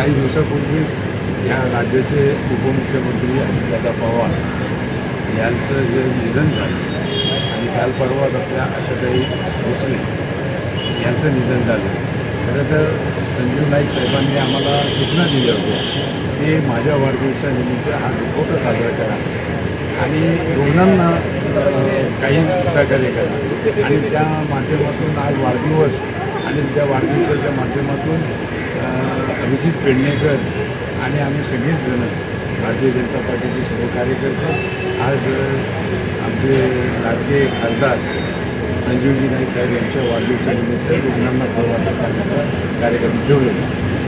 काही दिवसापूर्वीच या राज्याचे उपमुख्यमंत्री अजितदादा पवार यांचं जे निधन झालं आणि काल परवाच आपल्या आशाताई भोसले यांचं निधन झालं. खरं तर संजीव नाईक साहेबांनी आम्हाला सूचना दिल्या होत्या की माझ्या वाढदिवसानिमित्त हा दुखवटा साजरा करा आणि रुग्णांना काही सहकार्य करा आणि त्या माध्यमातून आज वाढदिवस आणि त्या वाढदिवसाच्या माध्यमातून अभिजित पेडणेकर आणि आम्ही सगळेच जण भारतीय जनता पार्टीचे सर्व कार्यकर्ते आज आमचे लाडके खासदार संजीवजी नाईक साहेब यांच्या वाढदिवसानिमित्त रुग्णांना फळ वाटप करण्याचा कार्यक्रम ठेवलेला.